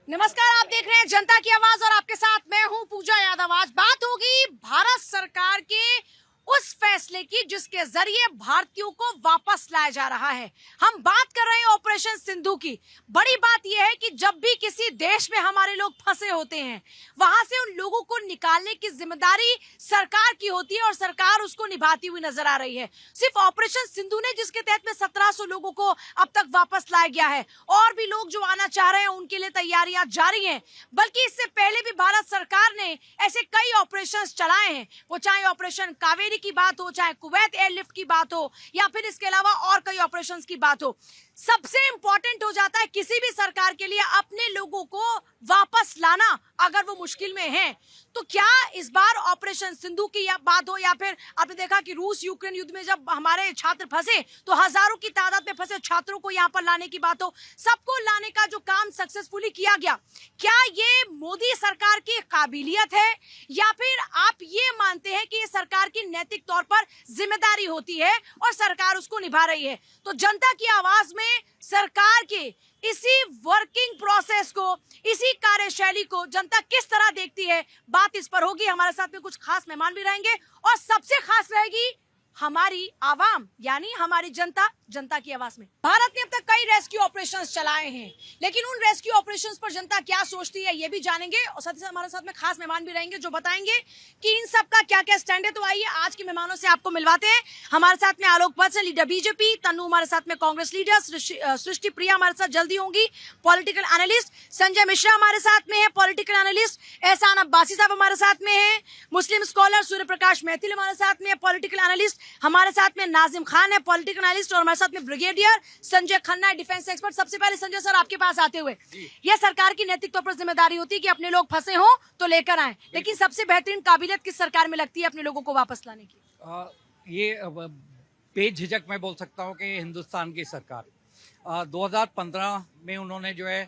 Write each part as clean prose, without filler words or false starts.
नमस्कार, आप देख रहे हैं जनता की आवाज और आपके साथ मैं हूं पूजा यादव। आज बात होगी भारत सरकार के उस फैसले की जिसके जरिए भारतीयों को वापस लाया जा रहा है। हम बात कर रहे हैं ऑपरेशन सिंधु की। बड़ी बात यह है कि जब भी किसी देश में हमारे लोग फंसे होते हैं, वहां से उन लोगों को निकालने की जिम्मेदारी सरकार की होती है और सरकार उसको निभाती हुई नजर आ रही है। सिर्फ ऑपरेशन सिंधु ने जिसके तहत में 1700 लोगों को अब तक वापस लाया गया है, और भी लोग जो आना चाह रहे हैं उनके लिए तैयारियां जारी हैं। बल्कि इससे पहले भी भारत सरकार ने ऐसे कई ऑपरेशंस चलाए हैं, वो चाहे ऑपरेशन कावेरी की बात हो, चाहे कुवैत एयरलिफ्ट की बात हो, या फिर इसके अलावा और कई ऑपरेशंस की बात हो। सबसे इंपॉर्टेंट हो जाता है किसी भी सरकार के लिए अपने लोगों को वापस लाना, अगर वो मुश्किल में है। तो क्या इस बार ऑपरेशन सिंधु की बात हो, या फिर आपने देखा कि रूस यूक्रेन युद्ध में जब हमारे छात्र फंसे तो हजारों की तादाद में फंसे छात्रों को यहाँ पर लाने की बात हो, सबको लाने का जो काम सक्सेसफुली किया गया, क्या ये मोदी सरकार की काबिलियत है, या फिर आप ये मानते हैं कि ये सरकार की नैतिक तौर पर जिम्मेदारी होती है और सरकार उसको निभा रही है? तो जनता की आवाज में सरकार के इसी वर्किंग प्रोसेस को, इसी कार्यशैली को जनता किस तरह देखती है, बात इस पर होगी। हमारे साथ में कुछ खास मेहमान भी रहेंगे और सबसे खास रहेगी हमारी आवाम, यानी हमारी जनता, जनता की आवाज में। भारत ने अब तक कई रेस्क्यू ऑपरेशंस चलाए हैं, लेकिन उन रेस्क्यू ऑपरेशंस पर जनता क्या सोचती है ये भी जानेंगे, और साथ ही साथ हमारे साथ में खास मेहमान भी रहेंगे जो बताएंगे कि इन सब का क्या क्या स्टैंड है। तो आइए आज के मेहमानों से आपको मिलवाते हैं। हमारे साथ में आलोक बत्स, लीडर बीजेपी, तन्नू हमारे साथ में कांग्रेस लीडर, सृष्टि प्रिया हमारे साथ जल्दी होंगी, पॉलिटिकल एनालिस्ट, संजय मिश्रा हमारे साथ में है, पॉलिटिकल एनालिस्ट, एहसान अब्बासी साहब हमारे साथ में है, मुस्लिम स्कॉलर सूर्य प्रकाश मैथिल हमारे साथ में है, पॉलिटिकल एनालिस्ट, हमारे साथ में नाजिम खान है, पॉलिटिकल एनालिस्ट, और हमारे साथ में ब्रिगेडियर संजय खन्ना है, डिफेंस एक्सपर्ट। सबसे पहले संजय सर, आपके पास आते हुए, यह सरकार की नैतिक तौर पर जिम्मेदारी होती है कि अपने लोग फंसे हो तो लेकर आए, लेकिन सबसे बेहतरीन काबिलियत किस सरकार में लगती है अपने लोगों को वापस लाने की? ये बेझिझक मैं बोल सकता हूँ कि हिंदुस्तान की सरकार 2015 में उन्होंने जो है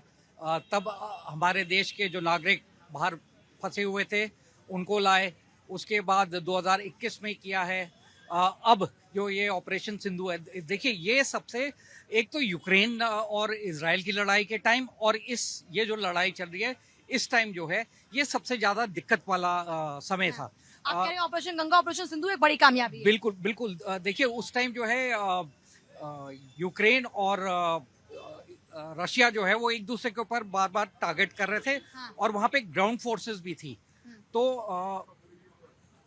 तब हमारे देश के जो नागरिक बाहर फंसे हुए थे उनको लाए। उसके बाद 2021 में किया है। अब जो ये ऑपरेशन सिंधु है, देखिए ये सबसे, एक तो यूक्रेन और इजराइल की लड़ाई के टाइम और ये जो लड़ाई चल रही है इस टाइम जो है, ये सबसे ज्यादा दिक्कत वाला समय था। आप कह रहे हैं ऑपरेशन गंगा, ऑपरेशन सिंधु एक बड़ी कामयाबी है। बिल्कुल बिल्कुल। देखिए उस टाइम जो है यूक्रेन और रशिया जो है वो एक दूसरे के ऊपर बार बार टारगेट कर रहे थे। हाँ। और वहां पे ग्राउंड फोर्सेस भी थी। तो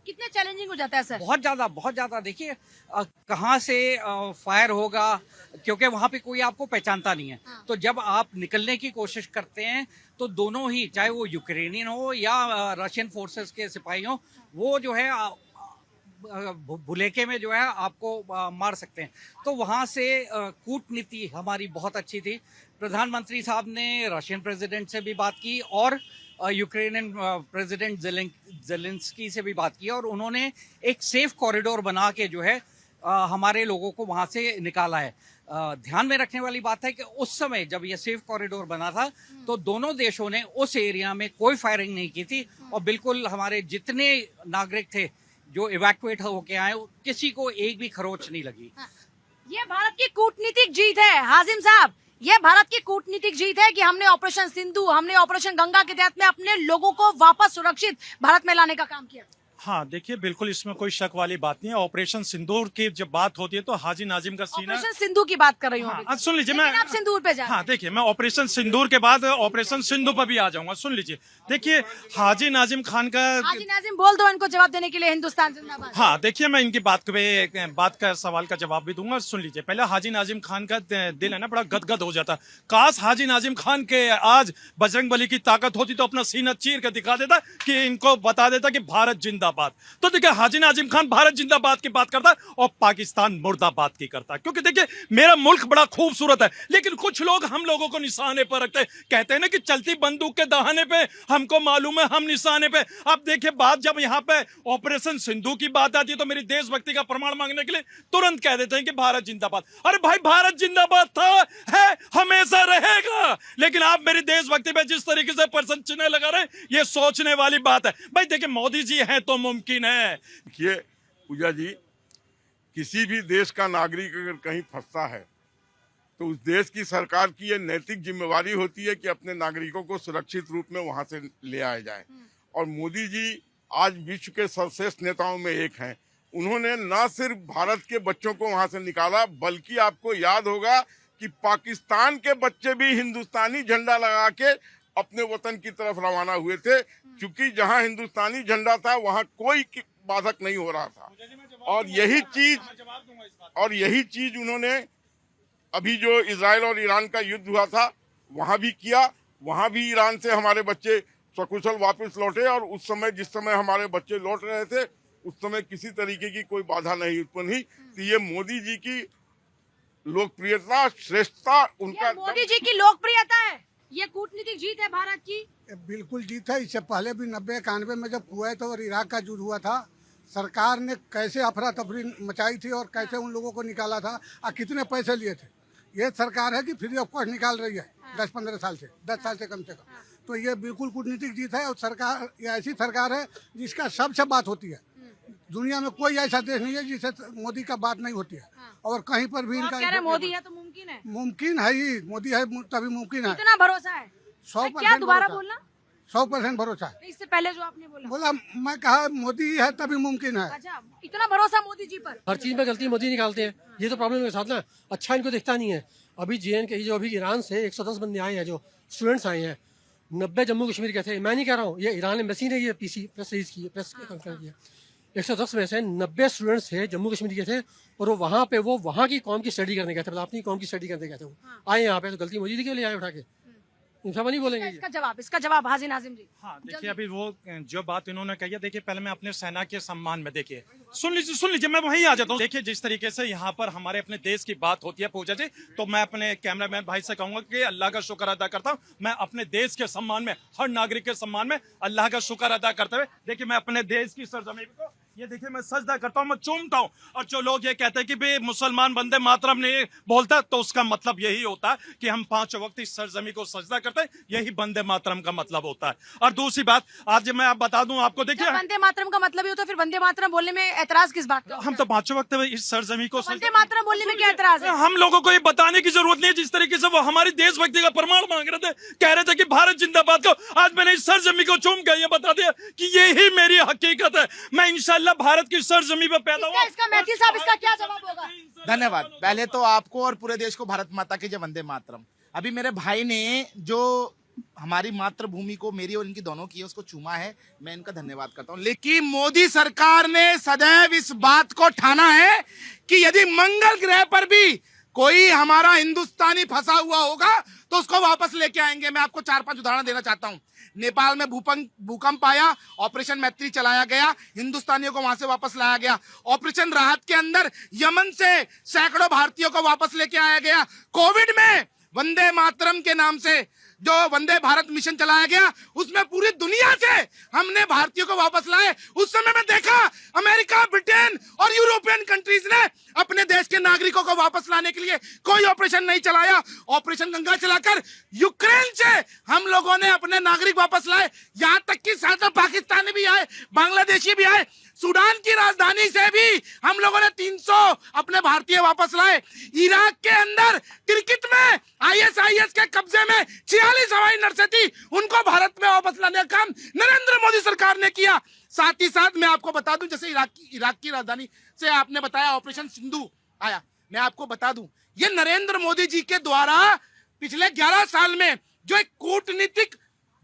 कितने चैलेंजिंग हो जाता है सर? बहुत ज्यादा। देखिए कहाँ से फायर होगा, क्योंकि वहां पे कोई आपको पहचानता नहीं है। हाँ। तो जब आप निकलने की कोशिश करते हैं तो दोनों ही, चाहे वो यूक्रेनियन हो या रशियन फोर्सेस के सिपाही हो, वो जो है भुलेखे में जो है आपको मार सकते हैं। तो वहां से कूटनीति हमारी बहुत अच्छी थी। प्रधानमंत्री साहब ने रशियन प्रेसिडेंट से भी बात की और यूक्रेनियन प्रेसिडेंट जेलेंस्की से भी बात की, और उन्होंने एक सेफ कॉरिडोर बना के जो है हमारे लोगों को वहां से निकाला है। ध्यान में रखने वाली बात है कि उस समय जब ये सेफ कॉरिडोर बना था तो दोनों देशों ने उस एरिया में कोई फायरिंग नहीं की थी, और बिल्कुल हमारे जितने नागरिक थे जो इवैक्यूएट होके आए, किसी को एक भी खरोच नहीं लगी। ये भारत की कूटनीतिक जीत है हाजिम साहब, ये भारत की कूटनीतिक जीत है कि हमने ऑपरेशन सिंधु, हमने ऑपरेशन गंगा के तहत में अपने लोगों को वापस सुरक्षित भारत में लाने का काम किया। हाँ देखिए, बिल्कुल इसमें कोई शक वाली बात नहीं है। ऑपरेशन सिंदूर की जब बात होती है तो हाजी नाजिम का सीना, ऑपरेशन सिंधु की बात कर रही हूँ। हाँ, सुन लीजिए, मैं आप सिंदूर पे जा रहे हैं। हाँ देखिए, मैं ऑपरेशन सिंदूर के बाद ऑपरेशन सिंधु पर भी आ जाऊंगा। सुन लीजिए, देखिए हाजी नाजिम खान का, हाजी नाजिम बोल दो इनको जवाब देने के लिए, हिंदुस्तान जिंदाबाद। हाँ देखिए, मैं इनकी बात का सवाल का जवाब भी दूंगा। सुन लीजिए, पहले हाजी नाजिम खान का दिल है ना बड़ा गदगद हो जाता। काश हाजी नाजिम खान के आज बजरंग बली की ताकत होती तो अपना सीना चीर कर दिखा देता, कि इनको बता देता कि भारत जिंदाबाद। तो देखिए हाजी नाजिम खान भारत जिंदाबाद की बात करता है और पाकिस्तान मुर्दाबाद की करता है। क्योंकि देखिए मेरा मुल्क बड़ा खूबसूरत है, लेकिन कुछ लोग हम लोगों को निशाने पर रखते हैं। कहते हैं ना कि चलती बंदूक के दहाने पे हमको मालूम है हम निशाने पे। अब देखिए बात जब यहाँ पे ऑपरेशन सिंधु की बात आती है तो मेरी देशभक्ति का प्रमाण मांगने के लिए तुरंत कह देते हैं कि भारत जिंदाबाद। अरे भाई, भारत जिंदाबाद था, है, हमेशा रहेगा। लेकिन आप मेरी देशभक्ति पे जिस तरीके से प्रश्न चिन्ह लगा रहे हैं, ये सोचने वाली बात है। भाई देखिए, मोदी जी हैं तो मुमकिन है। देखिए पूजा जी, किसी भी देश का नागरिक अगर कहीं फंसता है तो उस देश की सरकार की ये नैतिक जिम्मेवारी होती है कि अपने नागरिकों को सुरक्षित रूप में वहां से ले आए जाए। और मोदी जी आज विश्व के सर्वश्रेष्ठ नेताओं में एक हैं। उन्होंने न सिर्फ भारत के बच्चों को वहां से निकाला, बल्कि आपको याद होगा कि पाकिस्तान के बच्चे भी हिंदुस्तानी झंडा लगा के अपने वतन की तरफ रवाना हुए थे, क्योंकि जहां हिंदुस्तानी झंडा था वहां कोई बाधक नहीं हो रहा था। और यही चीज उन्होंने अभी जो इजराइल और ईरान का युद्ध हुआ था वहां भी किया। वहां भी ईरान से हमारे बच्चे सकुशल वापस लौटे, और उस समय जिस समय हमारे बच्चे लौट रहे थे उस समय किसी तरीके की कोई बाधा नहीं उत्पन्न हुई। तो ये मोदी जी की लोकप्रियता, श्रेष्ठता, उनका मोदी जी की लोकप्रियता है, ये कूटनीतिक जीत है भारत की। बिल्कुल जीत है। इससे पहले भी 90-91 में जब कुवैत और इराक का युद्ध हुआ था, सरकार ने कैसे अफरा तफरी मचाई थी और कैसे उन लोगों को निकाला था और कितने पैसे लिए थे। ये सरकार है कि फ्री ऑफ कॉस्ट निकाल रही है 10-15 साल से, 10 साल से कम से कम। तो ये बिल्कुल कूटनीतिक जीत है। और सरकार ये ऐसी सरकार है जिसका सबसे बात होती है। दुनिया में कोई ऐसा देश नहीं है जिसे मोदी का बात नहीं होती है। और कहीं पर भी आप कह रहे हैं मोदी है तो मुमकिन है। मुमकिन है ही, मोदी है तभी मुमकिन है। कितना भरोसा है? 100% दोबारा बोलना। 100% भरोसा है। इससे पहले जो आपने बोला मैं कहा मोदी है तभी मुमकिन है। अच्छा, इतना भरोसा मोदी जी पर? हर चीज में गलती मोदी निकालते हैं, ये तो प्रॉब्लम के साथ ना। अच्छा इनको दिखता नहीं है। अभी JNK जो अभी ईरान से 110 बंदे आए हैं, जो स्टूडेंट्स आए हैं, 90 जम्मू कश्मीर के थे। मैं नहीं कह रहा हूँ, ये ईरान एम्बेसी ने ये PC प्रेस रिलीज की, प्रेस कॉन्फ्रेंस किया। 110 में से 90 स्टूडेंट्स थे जम्मू कश्मीर के थे, और वो वहाँ पे वो वहाँ की कौम की स्टडी करने गए थे। मतलब अपनी कौम की स्टडी करने गए थे। वो आए यहाँ पे, तो गलती मोदी जी के लिए आए उठा के। इनसा नहीं बोलेंगे। इसका जवाब हाजी नाजिम जी। हाँ, देखिए अभी वो जो बात इन्होंने कही है, देखिए पहले मैं अपने सेना के सम्मान में, देखिए सुन लीजिए मैं वहीं आ जाता हूँ। देखिए जिस तरीके से यहाँ पर हमारे अपने देश की बात होती है पूजा जी, तो मैं अपने कैमरामैन भाई से कहूंगा कि अल्लाह का शुक्र अदा करता हूँ। मैं अपने देश के सम्मान में, हर नागरिक के सम्मान में अल्लाह का शुक्र अदा करते हुए, देखिए मैं अपने देश की सरजमीन को, ये देखिए मैं सजदा करता हूँ, मैं चूमता हूँ। और जो लोग ये कहते हैं कि भाई मुसलमान बंदे मातरम नहीं बोलता, तो उसका मतलब यही होता है कि हम 5 वक्त इस सरजमी को सजदा करते हैं। यही वंदे मातरम का मतलब होता है। और दूसरी बात, आज मैं आप बता दूं आपको, देखिए वंदे मातरम का मतलब ही होता है, फिर वंदे मातरम बोलने में एतराज किस बात का? हम तो 5 वक्त इस सरजमी को वंदे मातरम बोलने में क्या एतराज है? हम लोगों को ये बताने की जरूरत नहीं है। जिस तरीके से वो हमारी देशभक्ति का प्रमाण मांग रहे थे, कह रहे थे कि भारत जिंदाबाद को, आज मैंने इस सरजमी को चूम कर ये बता दिया कि यही मेरी हकीकत है। मैं इंशाल्लाह भारत की सरजमी पे पैदा हुआ। इसका मेहदी साहब, इसका क्या जवाब होगा? धन्यवाद। पहले तो आपको और पूरे देश को भारत माता की जय, वंदे मातरम। अभी मेरे भाई ने जो हमारी मातृभूमि को, मेरी और इनकी दोनों की, उसको चूमा है, मैं इनका धन्यवाद करता हूँ। लेकिन मोदी सरकार ने सदैव इस बात को ठाना है कि यदि मंगल ग्रह पर भी कोई हमारा हिंदुस्तानी फंसा हुआ होगा तो उसको वापस लेके आएंगे। मैं आपको 4-5 उदाहरण देना चाहता हूँ। नेपाल में भूकंप आया, ऑपरेशन मैत्री चलाया गया, हिंदुस्तानियों को वहां से वापस लाया गया। ऑपरेशन राहत के अंदर यमन से सैकड़ों भारतीयों को वापस लेके आया गया। कोविड में वंदे मातरम के नाम से जो वंदे भारत मिशन चलाया गया, उसमें पूरी दुनिया से हमने भारतीयों को वापस लाए। उस समय में देखा अमेरिका, ब्रिटेन और यूरोपियन कंट्रीज ने अपने देश के नागरिकों को वापस लाने के लिए कोई ऑपरेशन नहीं चलाया। ऑपरेशन गंगा चलाकर यूक्रेन से हम लोगों ने अपने नागरिक वापस लाए। यहां तक कि साथ में पाकिस्तानी भी आए, बांग्लादेशी भी आए। सूडान की राजधानी से भी हम लोगों ने 300 अपने भारतीय वापस लाए। इराक के अंदर तिरकित में ISIS के कब्जे में 46 हवाई नर्सें थी, उनको भारत में वापस लाने का काम नरेंद्र मोदी सरकार ने किया। साथ ही साथ मैं आपको बता दूं, जैसे इराक की राजधानी से आपने बताया ऑपरेशन सिंधु आया, मैं आपको बता दूं ये नरेंद्र मोदी जी के द्वारा पिछले 11 साल में जो एक कूटनीतिक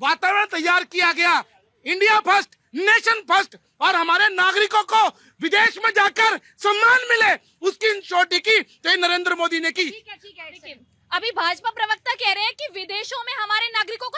वातावरण तैयार किया गया, इंडिया फर्स्ट, नेशन फर्स्ट, और हमारे नागरिकों को विदेश में जाकर सम्मान मिले, उसकी इंश्योरिटी की तो ये नरेंद्र मोदी ने की। ठीक है। अभी भाजपा प्रवक्ता कह रहे हैं कि विदेशों में हमारे नागरिकों को